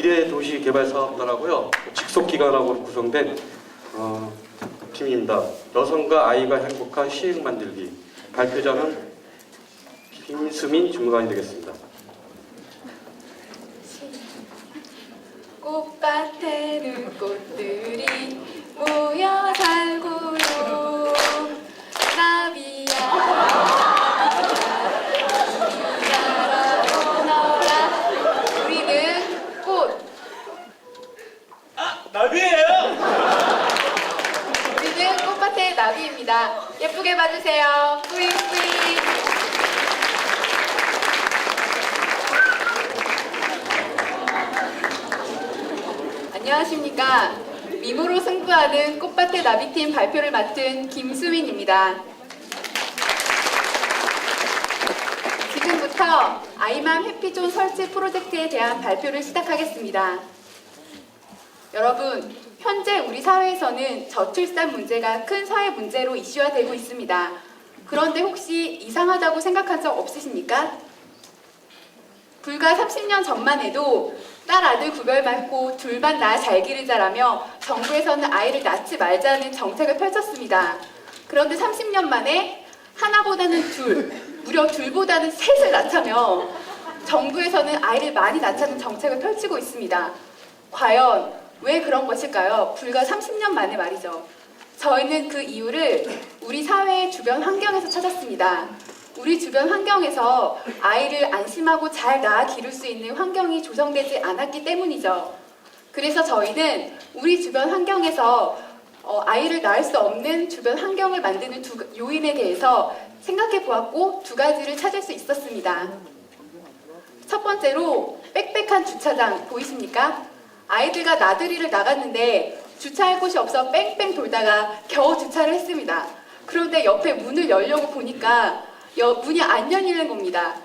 미래도시개발사업단하고요, 직속기관하고 구성된 팀입니다. 여성과 아이가 행복한 시행 만들기. 발표자는 김수민 주무관이 되겠습니다. 꽃밭에는 꽃들이 모여 살고요. 나비야 날아오너라. 우리는 꽃. 나비예요. 우리는 꽃밭의 나비입니다. 예쁘게 봐주세요. 뿌잉뿌잉. 안녕하십니까. 미모로 승부하는 꽃밭의 나비팀 발표를 맡은 김수민입니다. 지금부터 아이맘 해피존 설치 프로젝트에 대한 발표를 시작하겠습니다. 여러분, 현재 우리 사회에서는 저출산 문제가 큰 사회 문제로 이슈화되고 있습니다. 그런데 혹시 이상하다고 생각한 적 없으십니까? 불과 30년 전만 해도 딸 아들 구별 말고 둘만 낳아 잘 기르자라며 정부에서는 아이를 낳지 말자는 정책을 펼쳤습니다. 그런데 30년 만에 하나보다는 둘, 무려 둘보다는 셋을 낳자며 정부에서는 아이를 많이 낳자는 정책을 펼치고 있습니다. 과연 왜 그런 것일까요? 불과 30년 만에 말이죠. 저희는 그 이유를 우리 사회의 주변 환경에서 찾았습니다. 우리 주변 환경에서 아이를 안심하고 잘 낳아 기를 수 있는 환경이 조성되지 않았기 때문이죠. 그래서 저희는 우리 주변 환경에서 아이를 낳을 수 없는 주변 환경을 만드는 요인에 대해서 생각해 보았고 두 가지를 찾을 수 있었습니다. 첫 번째로 빽빽한 주차장 보이십니까? 아이들과 나들이를 나갔는데 주차할 곳이 없어 뺑뺑 돌다가 겨우 주차를 했습니다. 그런데 옆에 문을 열려고 보니까 문이 안 열리는 겁니다.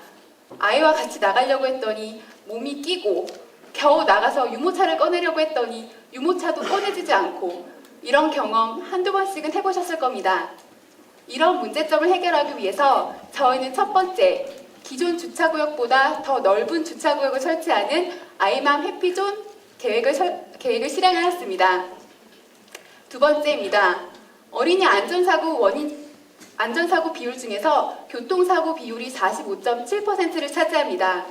아이와 같이 나가려고 했더니 몸이 끼고 겨우 나가서 유모차를 꺼내려고 했더니 유모차도 꺼내지지 않고 이런 경험 한두 번씩은 해보셨을 겁니다. 이런 문제점을 해결하기 위해서 저희는 첫 번째, 기존 주차구역보다 더 넓은 주차구역을 설치하는 아이맘 해피존 계획을 실행하였습니다. 두 번째입니다. 어린이 안전사고 비율 중에서 교통사고 비율이 45.7%를 차지합니다.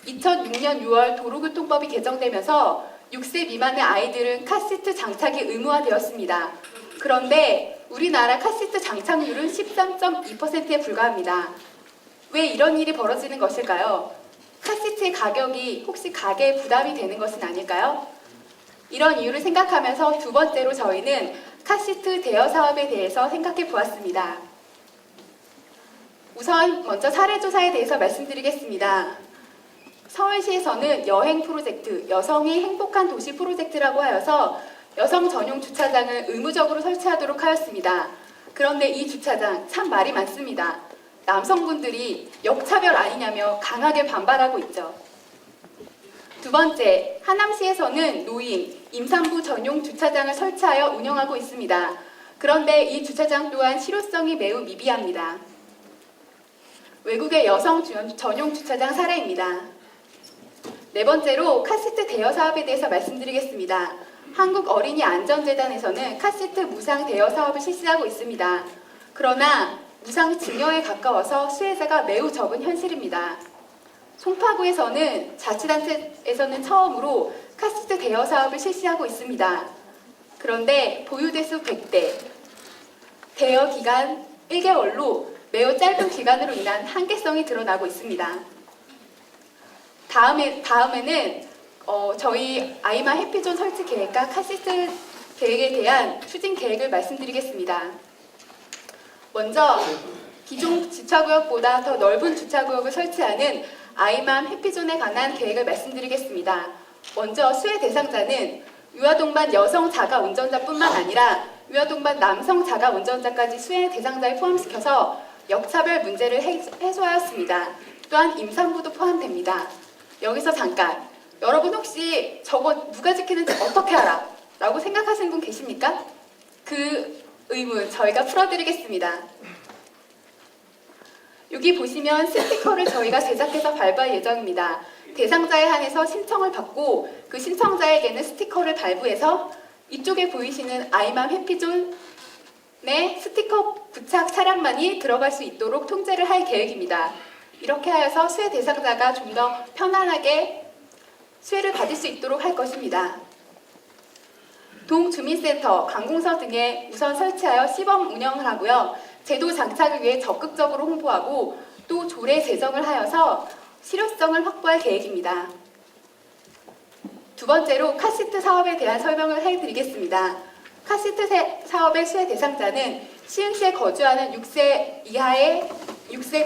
2006년 6월 도로교통법이 개정되면서 6세 미만의 아이들은 카시트 장착이 의무화되었습니다. 그런데 우리나라 카시트 장착률은 13.2%에 불과합니다. 왜 이런 일이 벌어지는 것일까요? 카시트의 가격이 혹시 가계에 부담이 되는 것은 아닐까요? 이런 이유를 생각하면서 두 번째로 저희는 카시트 대여 사업에 대해서 생각해 보았습니다. 우선 먼저 사례조사에 대해서 말씀드리겠습니다. 서울시에서는 여행 프로젝트, 여성이 행복한 도시 프로젝트라고 하여서 여성 전용 주차장을 의무적으로 설치하도록 하였습니다. 그런데 이 주차장 참 말이 많습니다. 남성분들이 역차별 아니냐며 강하게 반발하고 있죠. 두 번째, 하남시에서는 노인, 임산부 전용 주차장을 설치하여 운영하고 있습니다. 그런데 이 주차장 또한 실효성이 매우 미비합니다. 외국의 여성 전용 주차장 사례입니다. 네 번째로 카시트 대여 사업에 대해서 말씀드리겠습니다. 한국어린이안전재단에서는 카시트 무상 대여 사업을 실시하고 있습니다. 그러나 무상 증여에 가까워서 수혜자가 매우 적은 현실입니다. 송파구에서는 자치단체에서는 처음으로 카시트 대여 사업을 실시하고 있습니다. 그런데 보유 대수 100대, 대여 기간 1개월로 매우 짧은 기간으로 인한 한계성이 드러나고 있습니다. 다음에는 저희 아이맘 해피존 설치 계획과 카시트 계획에 대한 추진 계획을 말씀드리겠습니다. 먼저 기존 주차구역보다 더 넓은 주차구역을 설치하는 아이맘 해피존에 관한 계획을 말씀드리겠습니다. 먼저 수혜 대상자는 유아동반 여성 자가 운전자뿐만 아니라 유아동반 남성 자가 운전자까지 수혜 대상자에 포함시켜서 역차별 문제를 해소하였습니다. 또한 임산부도 포함됩니다. 여기서 잠깐, 여러분 혹시 저거 누가 지키는지 어떻게 알아? 라고 생각하시는 분 계십니까? 그 의문 저희가 풀어드리겠습니다. 여기 보시면 스티커를 저희가 제작해서 발부할 예정입니다. 대상자에 한해서 신청을 받고 그 신청자에게는 스티커를 발부해서 이쪽에 보이시는 아이맘 해피존의 스티커 부착 차량만이 들어갈 수 있도록 통제를 할 계획입니다. 이렇게 하여서 수혜 대상자가 좀 더 편안하게 수혜를 받을 수 있도록 할 것입니다. 동주민센터, 관공서 등에 우선 설치하여 시범 운영을 하고요. 제도 장착을 위해 적극적으로 홍보하고 또 조례 제정을 하여서 실효성을 확보할 계획입니다. 두 번째로 카시트 사업에 대한 설명을 해드리겠습니다. 카시트 사업의 수혜 대상자는 시흥시에 거주하는 6세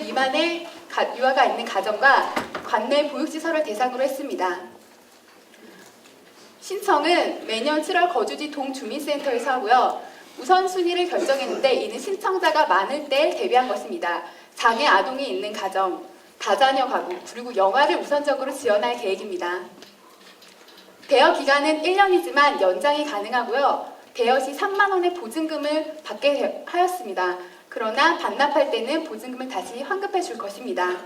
미만의 유아가 있는 가정과 관내 보육시설을 대상으로 했습니다. 신청은 매년 7월 거주지 동주민센터에서 하고요. 우선순위를 결정했는데 이는 신청자가 많을 때 대비한 것입니다. 장애 아동이 있는 가정, 다자녀 가구, 그리고 영아를 우선적으로 지원할 계획입니다. 대여 기간은 1년이지만 연장이 가능하고요. 대여 시 3만 원의 보증금을 받게 하였습니다. 그러나 반납할 때는 보증금을 다시 환급해 줄 것입니다.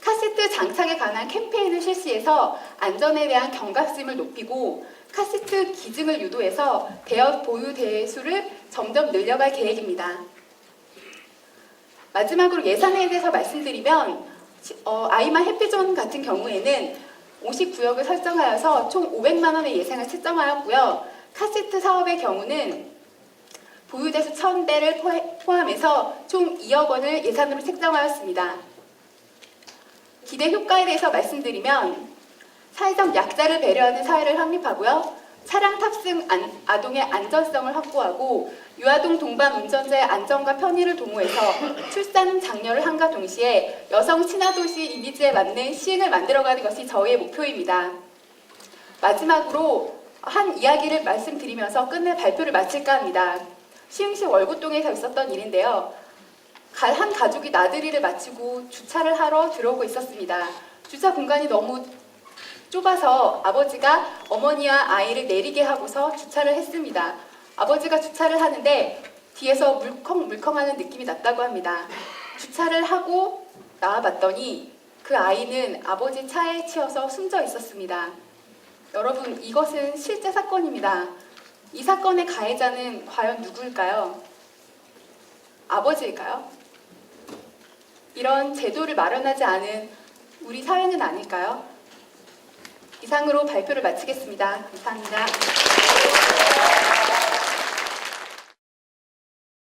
카시트 장착에 관한 캠페인을 실시해서 안전에 대한 경각심을 높이고 카시트 기증을 유도해서 대여 보유 대수를 점점 늘려갈 계획입니다. 마지막으로 예산에 대해서 말씀드리면 아이만 해피존 같은 경우에는 50구역을 설정하여서 총 500만 원의 예산을 책정하였고요. 카시트 사업의 경우는 보유대수 1000대를 포함해서 총 2억 원을 예산으로 책정하였습니다. 기대 효과에 대해서 말씀드리면 사회적 약자를 배려하는 사회를 확립하고요. 차량 탑승 아동의 안전성을 확보하고 유아동 동반 운전자의 안전과 편의를 도모해서 출산 장려를 함과 동시에 여성 친화도시 이미지에 맞는 시흥을 만들어가는 것이 저희의 목표입니다. 마지막으로 한 이야기를 말씀드리면서 끝내 발표를 마칠까 합니다. 시흥시 월곶동에서 있었던 일인데요. 한 가족이 나들이를 마치고 주차를 하러 들어오고 있었습니다. 주차 공간이 너무 좁아서 아버지가 어머니와 아이를 내리게 하고서 주차를 했습니다. 아버지가 주차를 하는데 뒤에서 물컹물컹하는 느낌이 났다고 합니다. 주차를 하고 나와봤더니 그 아이는 아버지 차에 치여서 숨져 있었습니다. 여러분, 이것은 실제 사건입니다. 이 사건의 가해자는 과연 누구일까요? 아버지일까요? 이런 제도를 마련하지 않은 우리 사회는 아닐까요? 이상으로 발표를 마치겠습니다. 감사합니다.